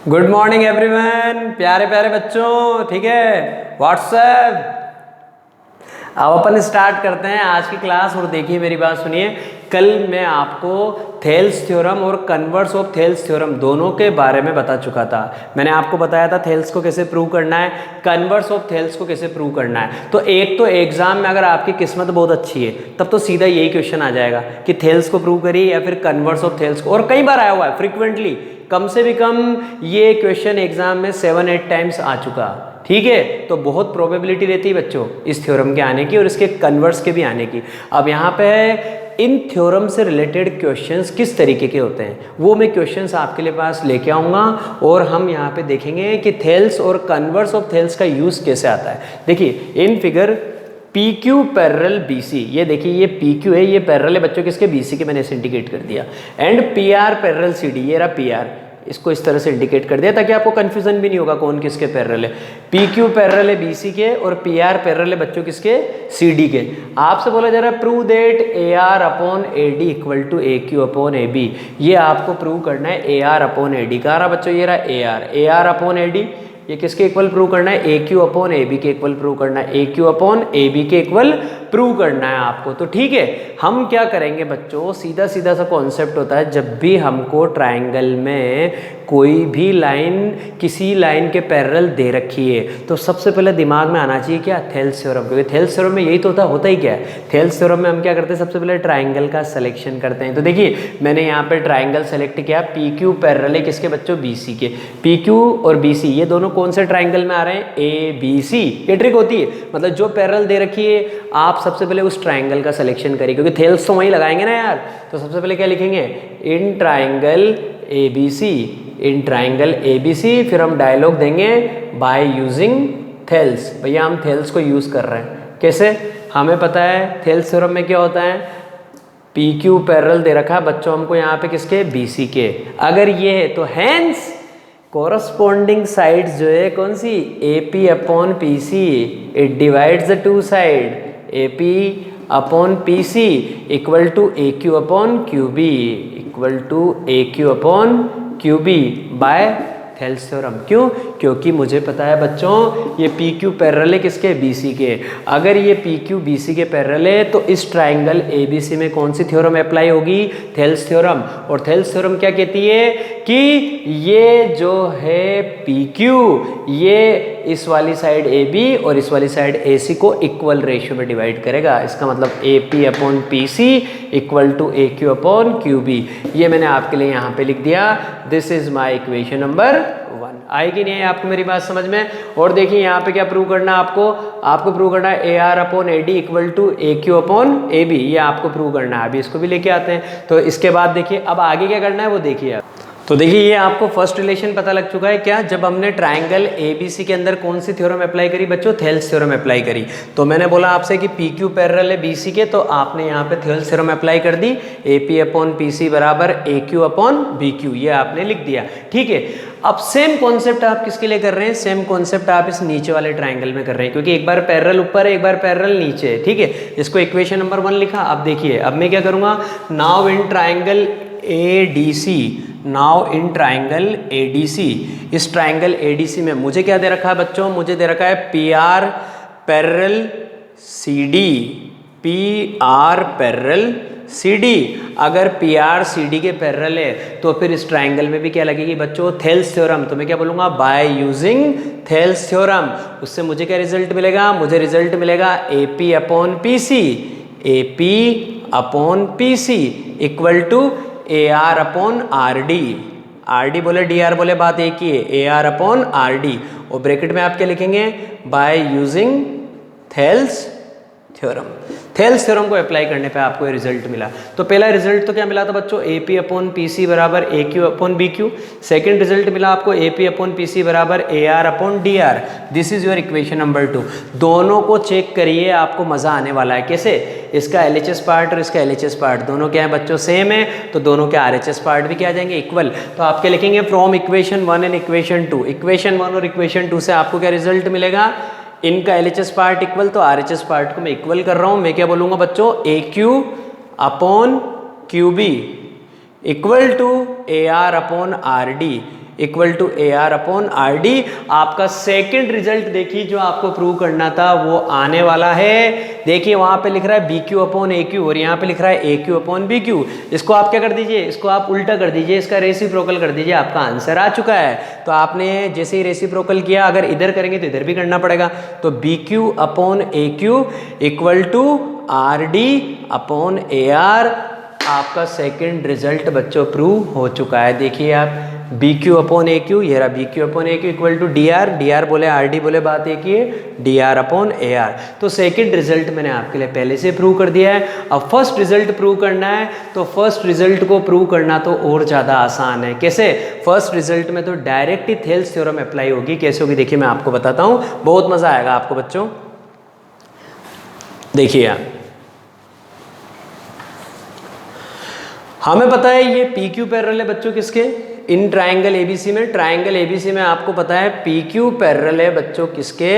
Good morning everyone, प्यारे प्यारे बच्चों। ठीक है, व्हाट्सएप। अब अपन स्टार्ट करते हैं आज की क्लास। और देखिए मेरी बात सुनिए, कल मैं आपको थेल्स थ्योरम और कन्वर्स ऑफ थेल्स थ्योरम दोनों के बारे में बता चुका था। मैंने आपको बताया था थेल्स को कैसे प्रूव करना है, कन्वर्स ऑफ थेल्स को कैसे प्रूव करना है। तो एक तो एग्जाम में अगर आपकी किस्मत बहुत अच्छी है तब तो सीधा यही क्वेश्चन आ जाएगा कि थेल्स को प्रूव करिए या फिर कन्वर्स ऑफ थेल्स को। और कई बार आया हुआ है, फ्रिक्वेंटली, कम से भी कम ये क्वेश्चन एग्जाम में 7-8 टाइम्स आ चुका। ठीक है, तो बहुत प्रोबेबिलिटी रहती है बच्चों इस थ्योरम के आने की और इसके कन्वर्स के भी आने की। अब यहाँ पे इन थ्योरम से रिलेटेड क्वेश्चंस किस तरीके के होते हैं वो मैं क्वेश्चंस आपके लिए पास लेके आऊँगा और हम यहाँ पे देखेंगे कि थेल्स और कन्वर्स ऑफ थेल्स का यूज़ कैसे आता है। देखिए in figure P Q parallel B C, ये देखिए ये पी क्यू है, ये पैरेलल है बच्चों किसके, बी सी के, मैंने इसे इंडिकेट कर दिया। And P R parallel C D, ये रहा पी आर, इसको इस तरह से इंडिकेट कर दिया ताकि आपको कंफ्यूजन भी नहीं होगा कौन किसके पैरेलल है। पी क्यू पैरेलल है बी सी के और पी आर पैरेलल है बच्चों किसके, सी डी के। आपसे बोला जा रहा है prove that A R upon A D equal to A Q upon A B. ये आपको प्रूव करना है A R upon A D. कहाँ रहा बच्चों, ये रहा A R upon A D. ये किसके इक्वल प्रूव करना है, A Q upon A B के इक्वल प्रूव करना है, A Q upon A B के इक्वल प्रूव करना है आपको। तो ठीक है, हम क्या करेंगे बच्चों, सीधा सीधा सा कॉन्सेप्ट होता है, जब भी हमको ट्राइंगल में कोई भी लाइन किसी लाइन के पैरेलल दे रखी है तो सबसे पहले दिमाग में आना चाहिए क्या, थेल्स थ्योरम। क्योंकि थेल्स थ्योरम में यही तो होता ही क्या है, थेल्स थ्योरम में हम क्या करते हैं, सबसे पहले ट्राइंगल का सिलेक्शन करते हैं। तो देखिए मैंने यहाँ पे ट्राइंगल सेलेक्ट किया, पी क्यू पैरेलल है किसके बच्चों, बी सी के। पी क्यू और बी सी ये दोनों कौन से ट्राइंगल में आ रहे हैं, ए बी सी। ये ट्रिक होती है, मतलब जो पैरेलल दे रखी है आप सबसे पहले उस ट्राइंगल का सिलेक्शन करिए, क्योंकि थेल्स तो वहीं लगाएंगे ना यार। तो सबसे पहले क्या लिखेंगे, in triangle A B C, in triangle A B C. फिर हम डायलॉग देंगे बाय यूजिंग थेल्स। भैया हम थेल्स को यूज कर रहे हैं, कैसे, हमें पता है थेल्स थ्योरम में क्या होता है, पी क्यू पैरेलल दे रखा है बच्चों हमको यहाँ पे किसके, बी सी के। अगर ये है तो हैंस कोरस्पॉन्डिंग साइड्स जो है कौन सी, A P upon P C, it divides the two side, A P upon P C equal to A Q upon Q B, equal to A Q upon Q B by Thales theorem. क्यों, क्योंकि मुझे पता है बच्चों ये P Q parallel है किसके, B C के। अगर ये पी क्यू बी सी के पैरेलल है तो इस ट्राइंगल ए बी सी में कौन सी थ्योरम अप्लाई होगी, थेल्स थ्योरम। और थेल्स थ्योरम क्या कहती है कि ये जो है पी क्यू, ये इस वाली साइड ए बी और इस वाली साइड ए सी को इक्वल रेशियो में डिवाइड करेगा। इसका मतलब A P upon P C equal to A Q upon Q B. ये मैंने आपके लिए यहाँ पे लिख दिया, this is my equation number 1। आएगी नहीं है आपको मेरी बात समझ में। और देखिए यहाँ पे क्या प्रूव करना है आपको प्रूव करना है A R upon A D equal to A Q upon A B. ये आपको प्रूव करना है। अभी इसको भी लेके आते हैं। तो इसके बाद देखिए अब आगे क्या करना है वो देखिए आप। तो देखिए ये आपको फर्स्ट रिलेशन पता लग चुका है क्या, जब हमने ट्राइंगल ए बी सी के अंदर कौन सी थ्योरम अप्लाई करी बच्चों, थेल्स थ्योरम अप्लाई करी। तो मैंने बोला आपसे कि पी क्यू पैरेलल है बी सी के, तो आपने यहाँ पे थेल्स थ्योरम अप्लाई कर दी, A P upon P C बराबर A Q upon B Q, ये आपने लिख दिया। ठीक है, अब सेम कॉन्सेप्ट आप किसके लिए कर रहे हैं, सेम कॉन्सेप्ट आप इस नीचे वाले ट्राइंगल में कर रहे हैं, क्योंकि एक बार पैरेलल ऊपर है एक बार पैरेलल नीचे है। ठीक है, इसको इक्वेशन नंबर 1 लिखा। अब देखिए अब मैं क्या करूँगा, now in triangle A D C, now in triangle A D C, इस ट्राइंगल ए डी सी में मुझे क्या दे रखा है बच्चों, मुझे दे रखा है P R parallel C D, P R parallel C D. अगर पी आर सी डी के पैरेलल है तो फिर इस ट्राइंगल में भी क्या लगेगी बच्चों, थेल्स थ्योरम। तो मैं क्या बोलूँगा, बाय यूजिंग थेल्स थ्योरम। उससे मुझे क्या रिजल्ट मिलेगा, मुझे रिजल्ट मिलेगा A P upon P C, A P upon P C equal to A R upon R D. R D बोले डी आर बोले, बात एक ही है, A R upon R D. और ब्रैकेट में आप क्या लिखेंगे, by using Thales theorem. Thales theorem को अप्लाई करने पे आपको ये रिजल्ट मिला। तो पहला रिजल्ट तो क्या मिला था बच्चों, A P upon P C बराबर A Q upon B Q. Second result मिला आपको A P upon P C बराबर A R upon D R. This is your equation number 2। दोनों को चेक करिए, आपको मजा आने वाला है। कैसे, इसका एल एच एस पार्ट और इसका एल एच एस पार्ट दोनों क्या है बच्चों, सेम है, तो दोनों के आर एच एस पार्ट भी क्या आ जाएंगे, इक्वल। तो आप क्या लिखेंगे, from equation 1 and equation 2। Equation 1 और इक्वेशन 2 से आपको क्या रिजल्ट मिलेगा, इनका L H S part equal, तो आर एच एस पार्ट को मैं इक्वल कर रहा हूँ। मैं क्या बोलूँगा बच्चों, A Q upon Q B equal to A R upon R D equal to A R upon R D. आपका सेकंड रिजल्ट देखिए जो आपको प्रूव करना था वो आने वाला है। देखिए वहां पे लिख रहा है B Q upon A Q और यहाँ पे लिख रहा है A Q upon B Q. इसको आप क्या कर दीजिए, इसको आप उल्टा कर दीजिए, इसका रेसिप्रोकल कर दीजिए, आपका आंसर आ चुका है। तो आपने जैसे ही रेसिप्रोकल किया, अगर इधर करेंगे तो इधर भी करना पड़ेगा। तो B Q upon A Q equal to R D upon A R. आपका सेकंड रिजल्ट बच्चों प्रूव हो चुका है। देखिए आप B Q upon A Q, ये रहा B Q upon A Q equal to D R, D R बोले आर डी बोले, बात एक ही है, D R upon A R. तो सेकंड रिजल्ट मैंने आपके लिए पहले से प्रूव कर दिया है। अब फर्स्ट रिजल्ट प्रूव करना है, तो फर्स्ट रिजल्ट को प्रूव करना तो और ज़्यादा आसान है। कैसे? फर्स्ट रिजल्ट में तो डायरेक्ट ही थेल्स थ्योरम अप्लाई होगी। कैसे होगी देखिए मैं आपको बताता हूँ, बहुत मज़ा आएगा आपको बच्चों। देखिए आप, हमें पता है ये पी क्यू पैरेलल है बच्चों किसके, इन ट्राइंगल एबीसी में। ट्राइंगल एबीसी में आपको पता है पी क्यू पैरेलल है बच्चों किसके,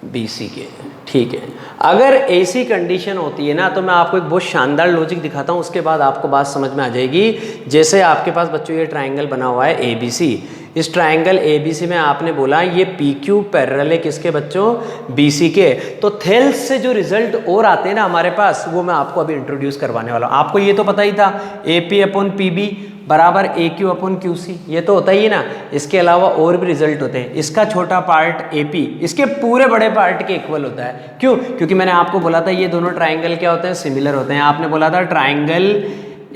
बीसी के। ठीक है, अगर ऐसी कंडीशन होती है ना, तो मैं आपको एक बहुत शानदार लॉजिक दिखाता हूँ, उसके बाद आपको बात समझ में आ जाएगी। जैसे आपके पास बच्चों ये ट्राइंगल बना हुआ है एबीसी, इस ट्राइंगल एबीसी में आपने बोला ये पी क्यू पैरेलल है किसके बच्चों, बीसी के। तो थेल्स से जो रिजल्ट और आते हैं ना हमारे पास, वो मैं आपको अभी इंट्रोड्यूस करवाने वाला हूँ। आपको ये तो पता ही था A P upon P B बराबर A Q upon Q C, ये तो होता ही है ना। इसके अलावा और भी रिजल्ट होते हैं। इसका छोटा पार्ट ए पी इसके पूरे बड़े पार्ट के इक्वल होता है। क्यों? क्योंकि मैंने आपको बोला था ये दोनों ट्राइंगल क्या होते हैं, सिमिलर होते हैं। आपने बोला था ट्राइंगल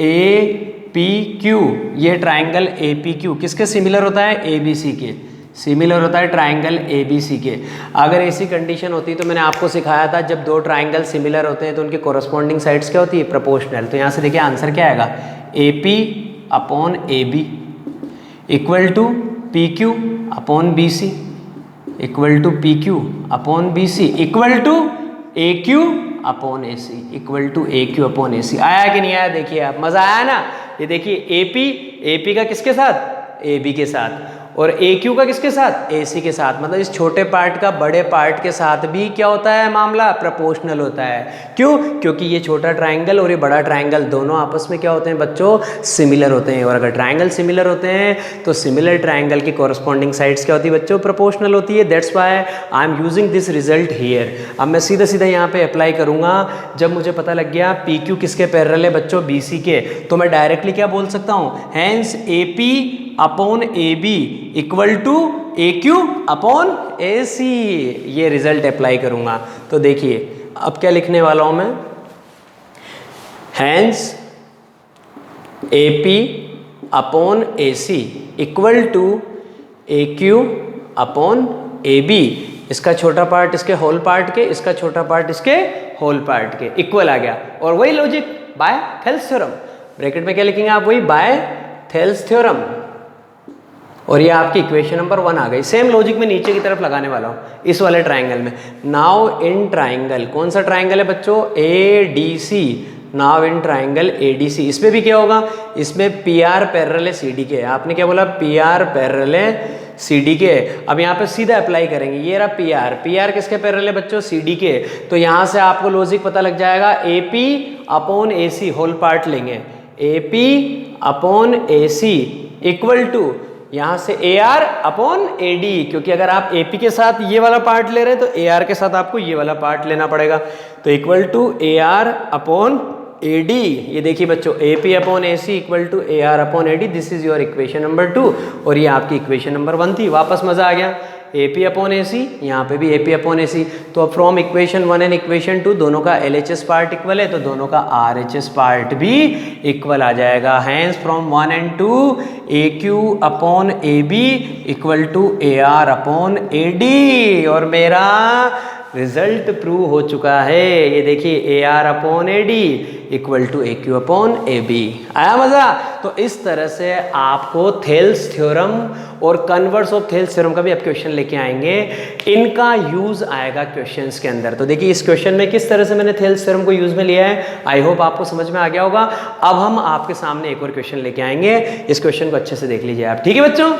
ए पी क्यू, ये ट्राइंगल ए पी क्यू किसके सिमिलर होता है, ए बी सी के सिमिलर होता है, ट्राइंगल ए बी सी के। अगर ऐसी कंडीशन होती तो मैंने आपको सिखाया था जब दो ट्राइंगल सिमिलर होते हैं तो उनकी कोरस्पॉन्डिंग साइड्स क्या होती है, प्रोपोर्शनल। तो यहाँ से देखिए आंसर क्या आएगा, A P upon A B equal to P Q upon B C equal to P Q upon B C equal to A Q upon A C equal to A Q upon A C. आया कि नहीं आया? देखिए आप, मजा आया ना। ये देखिए ए पी का किसके साथ, ए बी के साथ, और ए क्यू का किसके साथ, ए सी के साथ। मतलब इस छोटे पार्ट का बड़े पार्ट के साथ भी क्या होता है मामला, प्रोपोर्शनल होता है। क्यों? क्योंकि ये छोटा ट्राइंगल और ये बड़ा ट्राइंगल दोनों आपस में क्या होते हैं बच्चों, सिमिलर होते हैं। और अगर ट्राइंगल सिमिलर होते हैं तो सिमिलर ट्राइंगल की कॉरस्पॉन्डिंग साइड्स क्या होती है बच्चों, प्रोपोर्शनल होती है। That's why I am using this result here. अब मैं सीधा सीधा यहाँ पे अप्लाई करूंगा। जब मुझे पता लग गया पी क्यू किसके पैरेलल है बच्चों, बी सी के, तो मैं डायरेक्टली क्या बोल सकता हूँ, hence A P upon A B equal to A Q upon A C. ये रिजल्ट अप्लाई करूंगा। तो देखिए अब क्या लिखने वाला हूं मैं, hence A P upon A C equal to A Q upon A B. इसका छोटा पार्ट इसके होल पार्ट के, इसका छोटा पार्ट इसके होल पार्ट के, इक्वल आ गया। और वही logic bye Thales theorem, bracket में क्या लिखेंगे आप, वही बाय थेल्स थ्योरम। और ये आपकी इक्वेशन नंबर 1 आ गई। सेम लॉजिक में नीचे की तरफ लगाने वाला हूँ इस वाले ट्राइंगल में। नाउ इन ट्राइंगल, कौन सा ट्राइंगल है बच्चों, A D C. Now in triangle A D C, इसमें भी क्या होगा, इसमें पी आर पैरेलल है सी डी के। आपने क्या बोला, पी आर पैरेलल है सी डी के। अब यहाँ पे सीधा अप्लाई करेंगे, ये रहा पी आर। पी आर किसके पैरेलल है बच्चों, सी डी के। तो यहाँ से आपको लॉजिक पता लग जाएगा, A P upon A C whole part लेंगे, A P upon A C equal to यहाँ से A R upon A D. क्योंकि अगर आप ए पी के साथ ये वाला पार्ट ले रहे हैं तो ए आर के साथ आपको ये वाला पार्ट लेना पड़ेगा। तो equal to A R upon A D. ये देखिए बच्चों, A P upon A C equal to A R upon A D. This is your equation number 2 और ये आपकी इक्वेशन नंबर 1 थी। वापस मजा आ गया, ए पी अपॉन ए सी, यहाँ पे भी ए पी अपॉन ए सी। तो अब फ्रॉम इक्वेशन 1 एंड इक्वेशन 2 दोनों का L H S part equal है, तो दोनों का आर एच एस पार्ट भी इक्वल आ जाएगा। Hence from 1 and 2 A Q upon A B equal to A R upon A D. और मेरा रिजल्ट प्रूव हो चुका है। ये देखिए, A R upon A D equal to A Q upon A B. आया मजा? तो इस तरह से आपको थेल्स थ्योरम और कन्वर्स ऑफ थेल्स थ्योरम का भी आप क्वेश्चन लेके आएंगे। इनका यूज आएगा क्वेश्चंस के अंदर। तो देखिए इस क्वेश्चन में किस तरह से मैंने थेल्स थ्योरम को यूज में लिया है, आई होप आपको समझ में आ गया होगा। अब हम आपके सामने एक और क्वेश्चन लेके आएंगे, इस क्वेश्चन को अच्छे से देख लीजिए आप। ठीक है बच्चों?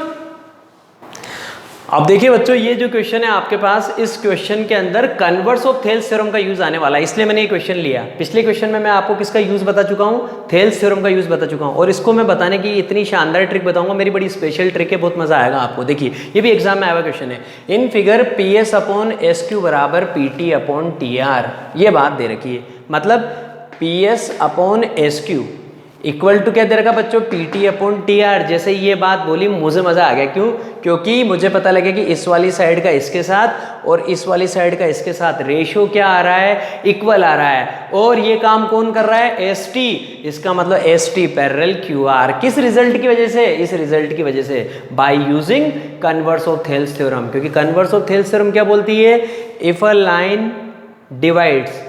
अब देखिए बच्चों, ये जो क्वेश्चन है आपके पास, इस क्वेश्चन के अंदर कन्वर्स ऑफ थेल्स थ्योरम का यूज आने वाला है, इसलिए मैंने ये क्वेश्चन लिया। पिछले क्वेश्चन में मैं आपको किसका यूज बता चुका हूँ, थेल्स थ्योरम का यूज बता चुका हूँ, और इसको मैं बताने की इतनी शानदार ट्रिक बताऊंगा, मेरी बड़ी स्पेशल ट्रिक है, बहुत मजा आएगा आपको। देखिए ये भी एग्जाम में आया हुआ क्वेश्चन है। In figure P S upon S Q बराबर P T upon T R, ये बात दे रखी है। मतलब P S upon S Q equal to क्या दे रखा बच्चों, P T upon T R. जैसे ये बात बोली मुझे मजा आ गया, क्यों? क्योंकि मुझे पता लगे कि इस वाली साइड का इसके साथ और इस वाली साइड का इसके साथ रेशियो क्या आ रहा है, इक्वल आ रहा है। और ये काम कौन कर रहा है, एस टी। इसका मतलब S T parallel Q are. किस रिजल्ट की वजह से, इस रिजल्ट की वजह से, by using converse of Thales theorem. क्योंकि कन्वर्स ऑफ थेल्स थ्योरम क्या बोलती है, if a line divides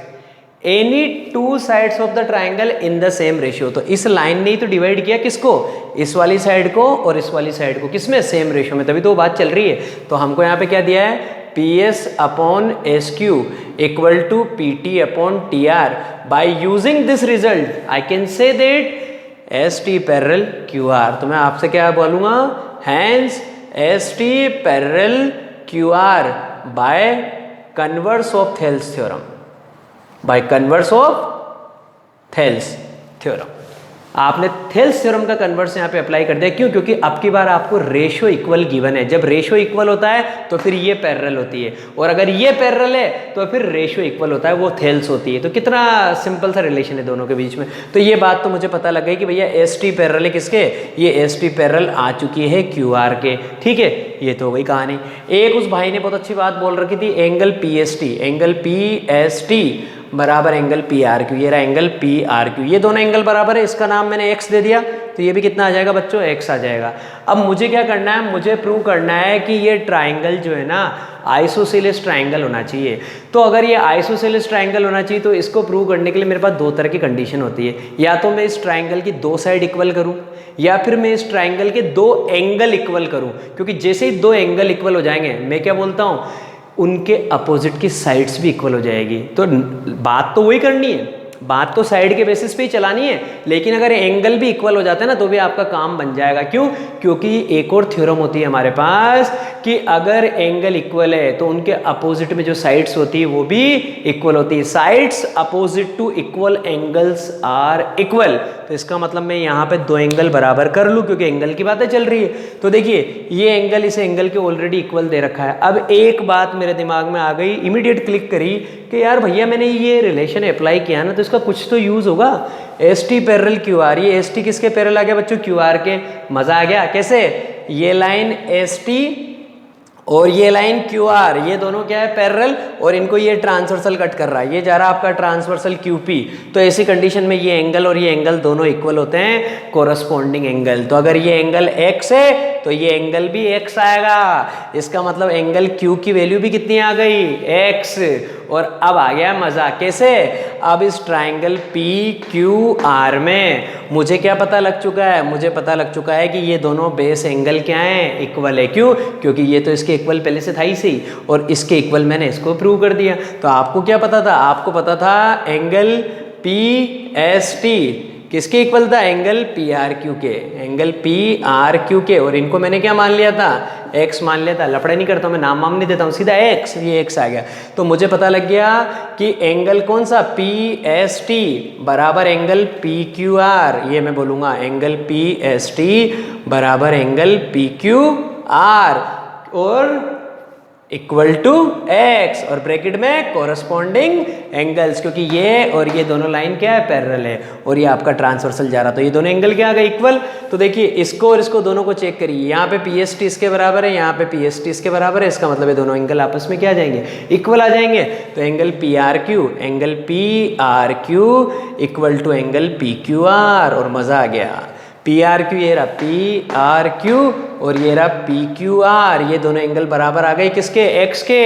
any two sides of the triangle in the same ratio. तो इस लाइन ने ही तो डिवाइड किया किसको, इस वाली साइड को और इस वाली साइड को, किसमें, सेम रेशियो में, तभी तो बात चल रही है। तो हमको यहाँ पे क्या दिया है, P S upon S Q equal to P T upon T R. By using this result I can say that S T parallel Q R. तो मैं आपसे क्या बोलूँगा, hence S T parallel Q R by converse of Thales theorem, by converse of Thales theorem. आपने Thales theorem का converse यहाँ पे apply कर दिया। क्यों? क्योंकि अब की बार आपको रेशियो इक्वल गिवन है। जब रेशियो इक्वल होता है तो फिर ये पैरेलल होती है, और अगर ये पैरेलल है तो फिर रेशियो इक्वल होता है, वो थेल्स होती है। तो कितना सिंपल सा रिलेशन है दोनों के बीच में। तो ये बात तो मुझे पता लग गई कि भैया एस टी पैरेलल है किसके, ये एस टी पैरेलल आ चुकी है क्यू आर के। ठीक है, ये तो हो गई कहानी। एक उस भाई ने बहुत अच्छी बात बोल रखी थी, angle P S T, angle P S T बराबर एंगल पी आर क्यू। ये रहा एंगल पी आर क्यू, ये दोनों एंगल बराबर है, इसका नाम मैंने एक्स दे दिया, तो ये भी कितना आ जाएगा बच्चों, एक्स आ जाएगा। अब मुझे क्या करना है, मुझे प्रूव करना है कि ये ट्राइंगल जो है ना आइसोसेलेस ट्राइंगल होना चाहिए। तो अगर ये आइसोसेलेस ट्राइंगल होना चाहिए तो इसको प्रूव करने के लिए मेरे पास दो तरह की कंडीशन होती है। या तो मैं इस ट्राइंगल की दो साइड इक्वल करूं, या फिर मैं इस ट्राइंगल के दो एंगल इक्वल करूं। क्योंकि जैसे ही दो एंगल इक्वल हो जाएंगे, मैं क्या बोलता हूं, उनके अपोजिट की साइड्स भी इक्वल हो जाएगी। तो बात तो वही करनी है, बात तो साइड के बेसिस पे ही चलानी है, लेकिन अगर एंगल भी इक्वल हो जाता है ना तो भी आपका काम बन जाएगा। क्यों? क्योंकि एक और थ्योरम होती है हमारे पास कि अगर एंगल इक्वल है तो उनके अपोजिट में जो साइड्स होती है वो भी इक्वल होती है। Sides opposite to equal angles are equal. तो इसका मतलब मैं यहाँ पे दो एंगल बराबर कर लूँ, क्योंकि एंगल की बातें चल रही है। तो देखिए ये एंगल इस एंगल के ऑलरेडी इक्वल दे रखा है। अब एक बात मेरे दिमाग में आ गई, इमीडिएट क्लिक करी कि यार भैया मैंने ये रिलेशन अप्लाई किया ना, तो इसका कुछ तो यूज होगा। S T parallel Q are, ये एस टी किसके पैरेलल आ गया बच्चों, क्यू आर के। मजा आ गया। कैसे? ये लाइन एस टी और ये लाइन क्यू आर, ये दोनों क्या है, पैरेलल, और इनको ये ट्रांसवर्सल कट कर रहा है, ये जा रहा है आपका ट्रांसवर्सल क्यू पी। तो ऐसी कंडीशन में ये एंगल और ये एंगल दोनों इक्वल होते हैं, कोरस्पॉन्डिंग एंगल। तो अगर ये एंगल एक्स है तो ये एंगल भी एक्स आएगा। इसका मतलब एंगल क्यू की वैल्यू भी कितनी आ गई, एक्स। और अब आ गया मजा। कैसे? अब इस ट्राइंगल पी क्यू आर में मुझे क्या पता लग चुका है, मुझे पता लग चुका है कि ये दोनों बेस एंगल क्या हैं, इक्वल है। क्यों? क्योंकि ये तो इसके इक्वल पहले से था ही सही, और इसके इक्वल मैंने इसको प्रूव कर दिया। तो आपको क्या पता था, आपको पता था एंगल पी एस टी किसके इक्वल था, एंगल पी आर क्यू के, एंगल पी आर क्यू के। और इनको मैंने क्या मान लिया था, एक्स मान लिया था। लफड़े नहीं करता हूँ मैं, नाम वाम नहीं देता हूँ, सीधा एक्स, ये एक्स आ गया। तो मुझे पता लग गया कि एंगल कौन सा, पी एस टी बराबर एंगल पी क्यू आर। ये मैं बोलूँगा एंगल पी एस टी बराबर एंगल पी क्यू आर और इक्वल टू एक्स, और ब्रैकेट में कोरस्पॉन्डिंग एंगल्स, क्योंकि ये और ये दोनों लाइन क्या है, पैरेलल है, और ये आपका ट्रांसवर्सल जा रहा। तो ये दोनों एंगल क्या आ गए, इक्वल। तो देखिए इसको और इसको दोनों को चेक करिए, यहाँ पे पी एस टी इसके बराबर है, यहाँ पे पी एस टी इसके बराबर है। इसका मतलब ये दोनों एंगल आपस में क्या आ जाएंगे, इक्वल आ जाएंगे। तो angle P R Q, angle P R Q equal to angle P Q R, और मजा आ गया। पी आर क्यू ये रहा पी आर क्यू और ये रहा पी क्यू आर, ये दोनों एंगल बराबर आ गए किसके, एक्स के।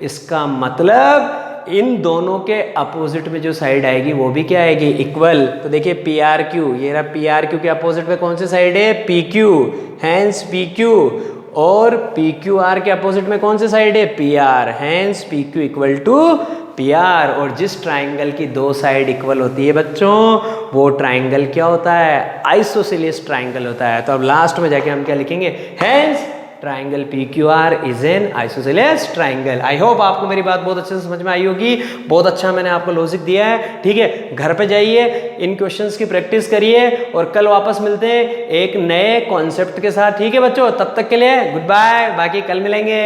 इसका मतलब इन दोनों के अपोजिट में जो साइड आएगी वो भी क्या आएगी, इक्वल। तो देखिए पी आर क्यू, ये रहा पी आर क्यू के अपोजिट में कौन सी साइड है, P Q, hence P Q, और पी क्यू आर के अपोजिट में कौन सी साइड है, P R, hence P Q equal to P R. और जिस ट्राइंगल की दो साइड इक्वल होती है बच्चों, वो ट्राइंगल क्या होता है, आइसोसेलेस ट्राइंगल होता है। तो अब लास्ट में जाके हम क्या लिखेंगे, hence triangle PQR is an isosceles triangle. I hope आपको मेरी बात बहुत अच्छे से समझ में आई होगी। बहुत अच्छा मैंने आपको लॉजिक दिया है, ठीक है। घर पे जाइए, इन क्वेश्चंस की प्रैक्टिस करिए और कल वापस मिलते हैं एक नए कॉन्सेप्ट के साथ, ठीक है बच्चों। तब तक के लिए गुड बाय, बाकी कल मिलेंगे।